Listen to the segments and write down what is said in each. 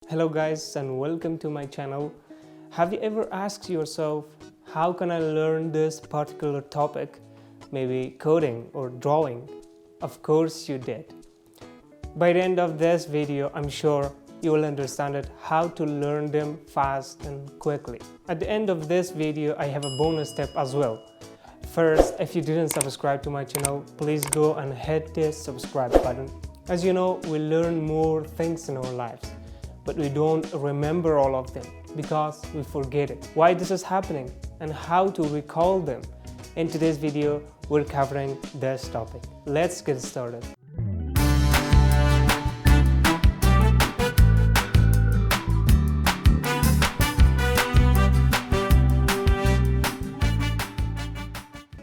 Hello guys and welcome to my channel. Have you ever asked yourself, how can I learn this particular topic? Maybe coding or drawing? Of course you did. By the end of this video, I'm sure you will understand it, how to learn them fast and quickly. At the end of this video, I have a bonus tip as well. First, if you didn't subscribe to my channel, please go and hit this subscribe button. As you know, we learn more things in our lives, but we don't remember all of them because we forget it. Why this is happening and how to recall them. In today's video, we're covering this topic. Let's get started.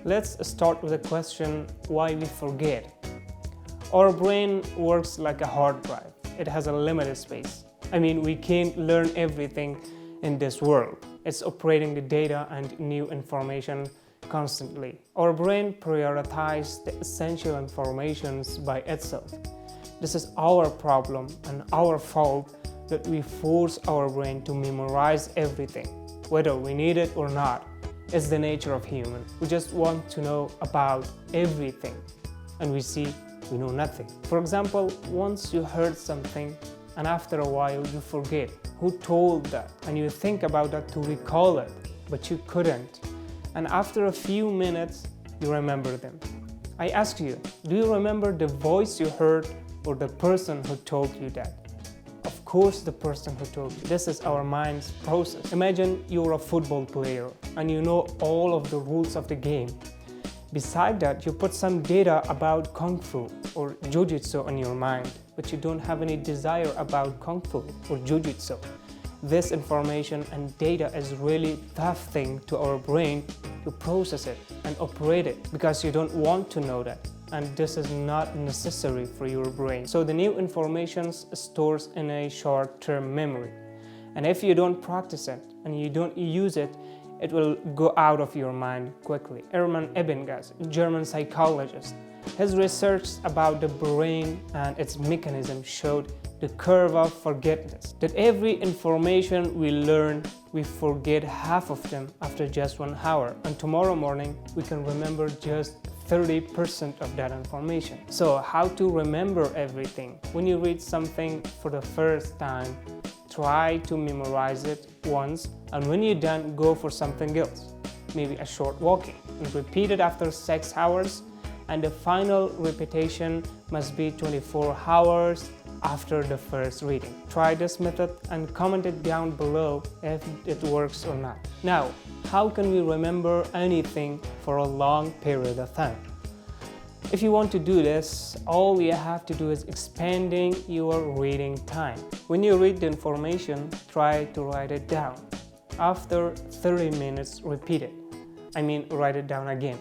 Let's start with the question why we forget. Our brain works like a hard drive. It has a limited space. We can't learn everything in this world. It's operating the data and new information constantly. Our brain prioritizes the essential informations by itself. This is our problem and our fault that we force our brain to memorize everything, whether we need it or not. It's the nature of human. We just want to know about everything, and we know nothing. For example, once you heard something and after a while you forget who told that, and you think about that to recall it, but you couldn't. And after a few minutes, you remember them. I ask you, do you remember the voice you heard or the person who told you that? Of course, the person who told you. This is our mind's process. Imagine you're a football player and you know all of the rules of the game. Beside that, you put some data about Kung Fu or Jiu-Jitsu in your mind, but you don't have any desire about Kung Fu or Jiu-Jitsu. This information and data is really tough thing to our brain to process it and operate it because you don't want to know that. And this is not necessary for your brain. So the new information stores in a short-term memory. And if you don't practice it and you don't use it, it will go out of your mind quickly. Hermann Ebbinghaus, German psychologist, his research about the brain and its mechanism showed the curve of forgetfulness. That every information we learn, we forget half of them after just 1 hour. And tomorrow morning, we can remember just 30% of that information. So how to remember everything? When you read something for the first time, try to memorize it once, and when you're done, go for something else, maybe a short walking, and repeat it after 6 hours, and the final repetition must be 24 hours after the first reading. Try this method and comment it down below if it works or not. Now, how can we remember anything for a long period of time? If you want to do this, all you have to do is expanding your reading time. When you read the information, try to write it down. After 30 minutes, repeat it. Write it down again.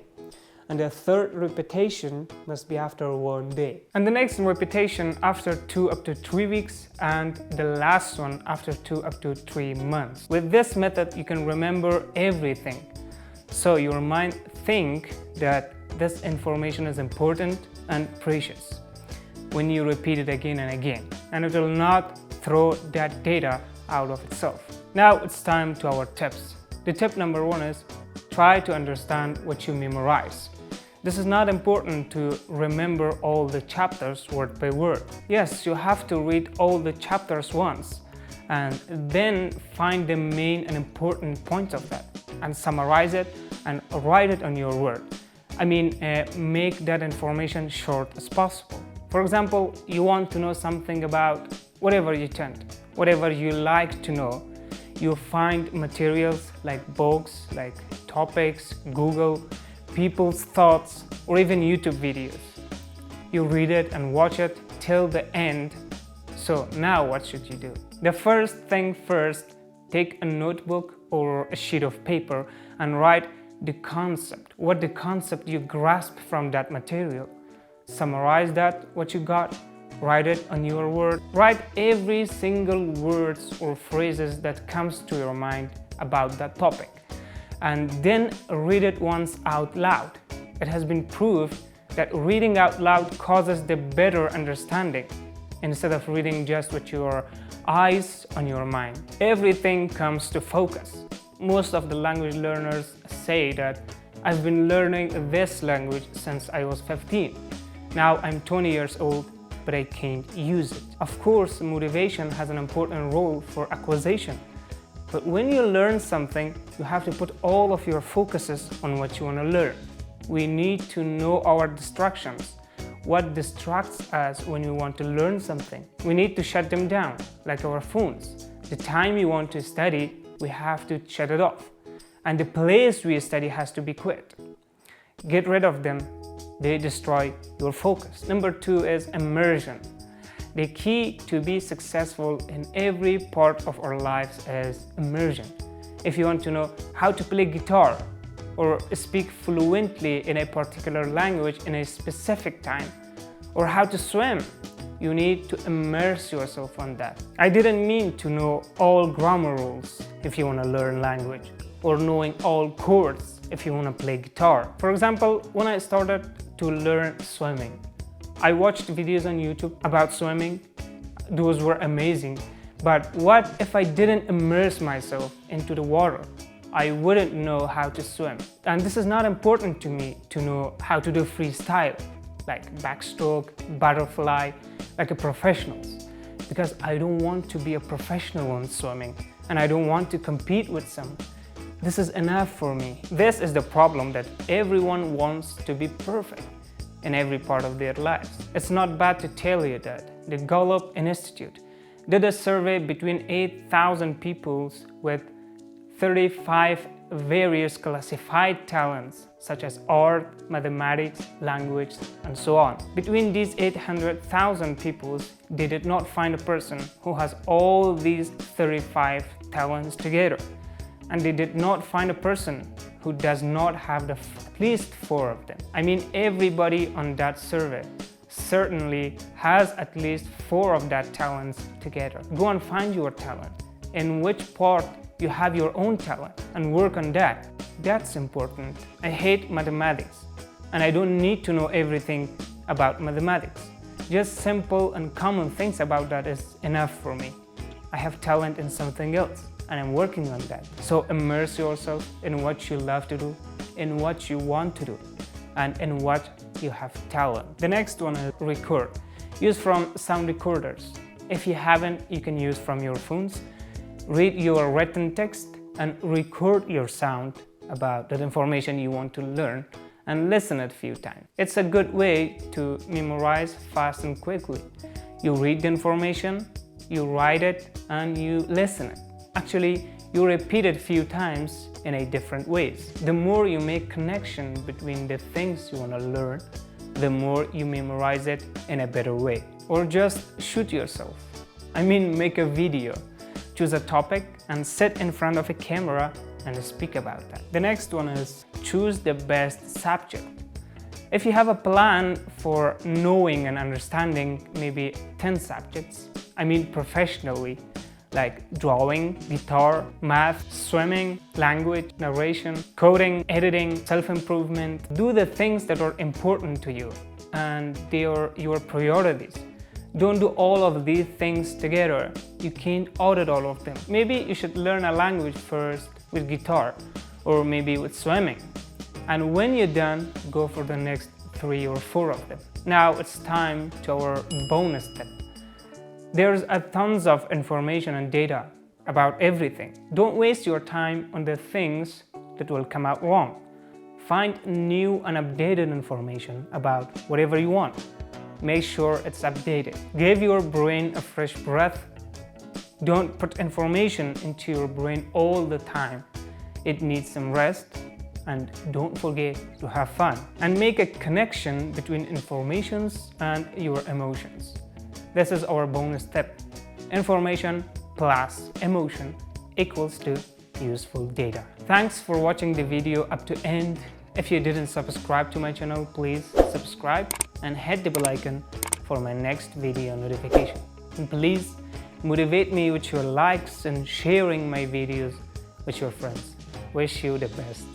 And the third repetition must be after 1 day. And the next repetition after 2 up to 3 weeks, and the last one after 2 up to 3 months. With this method, you can remember everything. So your mind think that this information is important and precious when you repeat it again and again, and it will not throw that data out of itself. Now it's time to our tips. The tip number 1 is try to understand what you memorize. This is not important to remember all the chapters word by word. Yes, you have to read all the chapters once and then find the main and important points of that and summarize it and write it on your word. Make that information short as possible. For example, you want to know something about whatever you tend, whatever you like to know. You find materials like books, like topics, Google, people's thoughts, or even YouTube videos. You read it and watch it till the end. So now what should you do? The first thing first, take a notebook or a sheet of paper and write the concept, what the concept you grasp from that material. Summarize that, what you got, write it on your word. Write every single words or phrases that comes to your mind about that topic. And then read it once out loud. It has been proved that reading out loud causes the better understanding instead of reading just what you are eyes on your mind. Everything comes to focus. Most of the language learners say that I've been learning this language since I was 15. Now I'm 20 years old, but I can't use it. Of course, motivation has an important role for acquisition. But when you learn something, you have to put all of your focuses on what you want to learn. We need to know our distractions. What distracts us when we want to learn something? We need to shut them down, like our phones. The time you want to study, we have to shut it off. And the place we study has to be quit. Get rid of them. They destroy your focus. Number 2 is immersion. The key to be successful in every part of our lives is immersion. If you want to know how to play guitar or speak fluently in a particular language in a specific time, or how to swim, you need to immerse yourself on that. I didn't mean to know all grammar rules if you want to learn language, or knowing all chords if you want to play guitar. For example, when I started to learn swimming, I watched videos on YouTube about swimming. Those were amazing. But what if I didn't immerse myself into the water? I wouldn't know how to swim. And this is not important to me to know how to do freestyle, like backstroke, butterfly, like a professionals. Because I don't want to be a professional in swimming, and I don't want to compete with some. This is enough for me. This is the problem, that everyone wants to be perfect in every part of their lives. It's not bad to tell you that the Gallup Institute did a survey between 8,000 people with 35 various classified talents such as art, mathematics, language, and so on. Between these 800,000 people, they did not find a person who has all these 35 talents together. And they did not find a person who does not have at least 4 of them. I mean, everybody on that survey certainly has at least 4 of that talents together. Go and find your talent. In which part you have your own talent, and work on that. That's important. I hate mathematics, and I don't need to know everything about mathematics. Just simple and common things about that is enough for me. I have talent in something else, and I'm working on that. So immerse yourself in what you love to do, in what you want to do, and in what you have talent. The next one is record. Use from sound recorders. If you haven't, you can use from your phones. Read your written text and record your sound about that information you want to learn, and listen it a few times. It's a good way to memorize fast and quickly. You read the information, you write it, and you listen it. Actually, you repeat it a few times in a different ways. The more you make connection between the things you want to learn, the more you memorize it in a better way. Or just shoot yourself. I mean, make a video. Choose a topic and sit in front of a camera and speak about that. The next one is choose the best subject. If you have a plan for knowing and understanding maybe 10 subjects, I mean professionally, like drawing, guitar, math, swimming, language, narration, coding, editing, self-improvement, do the things that are important to you and they are your priorities. Don't do all of these things together. You can't audit all of them. Maybe you should learn a language first with guitar, or maybe with swimming. And when you're done, go for the next 3 or 4 of them. Now it's time to our bonus tip. There's tons of information and data about everything. Don't waste your time on the things that will come out wrong. Find new and updated information about whatever you want. Make sure it's updated. Give your brain a fresh breath. Don't put information into your brain all the time. It needs some rest. And don't forget to have fun. And make a connection between informations and your emotions. This is our bonus tip. Information plus emotion equals to useful data. Thanks for watching the video up to end. If you didn't subscribe to my channel, please subscribe and hit the bell icon for my next video notification. And please motivate me with your likes and sharing my videos with your friends. Wish you the best.